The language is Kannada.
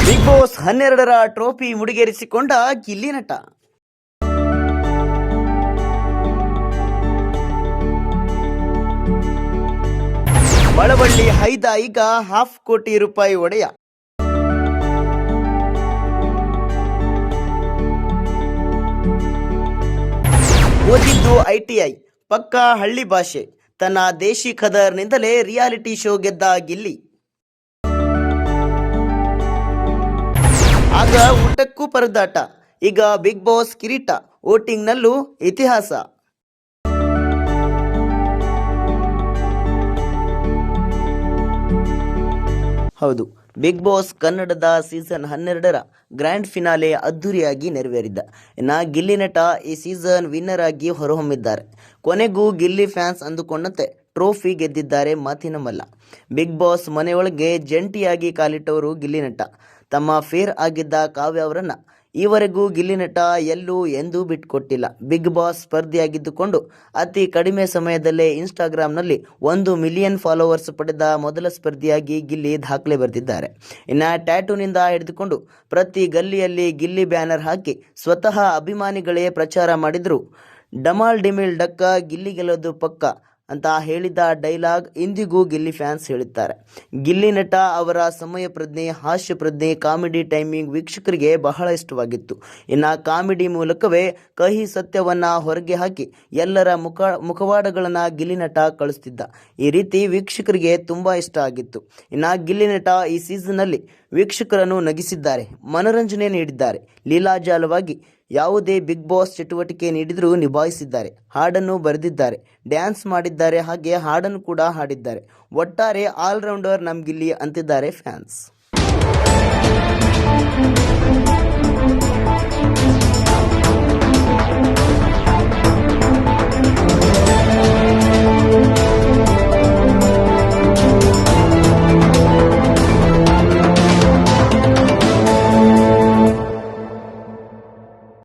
ಬಿಗ್ ಬಾಸ್ 12ರ ಟ್ರೋಫಿ ಮುಡಿಗೇರಿಸಿಕೊಂಡ ಗಿಲ್ಲಿ ನಟ. ಬಳವಳ್ಳಿ ಹೈದ ಈಗ ₹5 ಕೋಟಿ ಒಡೆಯ. ಓದಿದ್ದು ITI, ಪಕ್ಕ ಹಳ್ಳಿ ಭಾಷೆ. ತನ್ನ ದೇಶಿ ಖದರ್ನಿಂದಲೇ ರಿಯಾಲಿಟಿ ಶೋ ಗೆದ್ದ ಗಿಲ್ಲಿ. ಆಗ ಊಟಕ್ಕೂ ಪರದಾಟ. ಈಗ ಬಿಗ್ ಬಾಸ್ ಕಿರೀಟ, ವೋಟಿಂಗ್ನಲ್ಲೂ ಇತಿಹಾಸ. ಹೌದು, ಬಿಗ್ ಬಾಸ್ ಕನ್ನಡದ ಸೀಸನ್ 12ರ ಗ್ರ್ಯಾಂಡ್ ಫಿನಾಲೆ ಅದ್ದೂರಿಯಾಗಿ ನೆರವೇರಿದ್ದ. ಇನ್ನು ಗಿಲ್ಲಿ ನಟ ಈ ಸೀಸನ್ ವಿನ್ನರ್ ಆಗಿ ಹೊರಹೊಮ್ಮಿದ್ದಾರೆ. ಕೊನೆಗೂ ಗಿಲ್ಲಿ ಫ್ಯಾನ್ಸ್ ಅಂದುಕೊಂಡಂತೆ ಟ್ರೋಫಿ ಗೆದ್ದಿದ್ದಾರೆ ಮಾತಿನ ಮಲ್ಲ. ಬಿಗ್ ಬಾಸ್ ಮನೆಯೊಳಗೆ ಜಂಟಿಯಾಗಿ ಕಾಲಿಟ್ಟವರು ಗಿಲ್ಲಿ ನಟ. ತಮ್ಮ ಫೇರ್ ಆಗಿದ್ದ ಕಾವ್ಯ ಅವರನ್ನ ಈವರೆಗೂ ಗಿಲ್ಲಿ ನಟ ಎಲ್ಲೂ ಎಂದೂ ಬಿಟ್ಕೊಟ್ಟಿಲ್ಲ. ಬಿಗ್ ಬಾಸ್ ಸ್ಪರ್ಧಿಯಾಗಿದ್ದುಕೊಂಡು ಅತಿ ಕಡಿಮೆ ಸಮಯದಲ್ಲೇ ಇನ್ಸ್ಟಾಗ್ರಾಮ್ನಲ್ಲಿ 1 ಮಿಲಿಯನ್ ಫಾಲೋವರ್ಸ್ ಪಡೆದ ಮೊದಲ ಸ್ಪರ್ಧಿಯಾಗಿ ಗಿಲ್ಲಿ ದಾಖಲೆ ಬರೆದಿದ್ದಾರೆ. ಇನ್ನು ಟ್ಯಾಟೂನಿಂದ ಹಿಡಿದುಕೊಂಡು ಪ್ರತಿ ಗಲ್ಲಿಯಲ್ಲಿ ಗಿಲ್ಲಿ ಬ್ಯಾನರ್ ಹಾಕಿ ಸ್ವತಃ ಅಭಿಮಾನಿಗಳೇ ಪ್ರಚಾರ ಮಾಡಿದ್ರು. ಡಮಾಲ್ ಡಿಮಿಲ್ ಡಕ್ಕ, ಗಿಲ್ಲಿ ಗೆಲ್ಲೋದು ಪಕ್ಕ ಅಂತ ಹೇಳಿದ ಡೈಲಾಗ್ ಇಂದಿಗೂ ಗಿಲ್ಲಿ ಫ್ಯಾನ್ಸ್ ಹೇಳುತ್ತಾರೆ. ಗಿಲ್ಲಿ ನಟ ಅವರ ಸಮಯ ಪ್ರಜ್ಞೆ, ಹಾಸ್ಯ ಪ್ರಜ್ಞೆ, ಕಾಮಿಡಿ ಟೈಮಿಂಗ್ ವೀಕ್ಷಕರಿಗೆ ಬಹಳ ಇಷ್ಟವಾಗಿತ್ತು. ಇನ್ನು ಕಾಮಿಡಿ ಮೂಲಕವೇ ಕಹಿ ಸತ್ಯವನ್ನ ಹೊರಗೆ ಹಾಕಿ ಎಲ್ಲರ ಮುಖವಾಡಗಳನ್ನು ಗಿಲ್ಲಿ ನಟ ಕಳಿಸ್ತಿದ್ದ. ಈ ರೀತಿ ವೀಕ್ಷಕರಿಗೆ ತುಂಬಾ ಇಷ್ಟ ಆಗಿತ್ತು. ಇನ್ನು ಗಿಲ್ಲಿ ನಟ ಈ ಸೀಸನ್ನಲ್ಲಿ ವೀಕ್ಷಕರನ್ನು ನಗಿಸಿದ್ದಾರೆ, ಮನರಂಜನೆ ನೀಡಿದ್ದಾರೆ. ಲೀಲಾಜಾಲವಾಗಿ ಯಾವುದೇ ಬಿಗ್ ಬಾಸ್ ಚಟುವಟಿಕೆ ನೀಡಿದರೂ ನಿಭಾಯಿಸಿದ್ದಾರೆ. ಹಾಡನ್ನು ಬರೆದಿದ್ದಾರೆ, ಡ್ಯಾನ್ಸ್ ಮಾಡಿದ್ದಾರೆ, ಹಾಗೆ ಹಾಡನ್ನು ಕೂಡ ಹಾಡಿದ್ದಾರೆ. ಒಟ್ಟಾರೆ ಆಲ್ರೌಂಡರ್ ನಮ್ ಗಿಲ್ಲಿ ಅಂತಿದ್ದಾರೆ ಫ್ಯಾನ್ಸ್.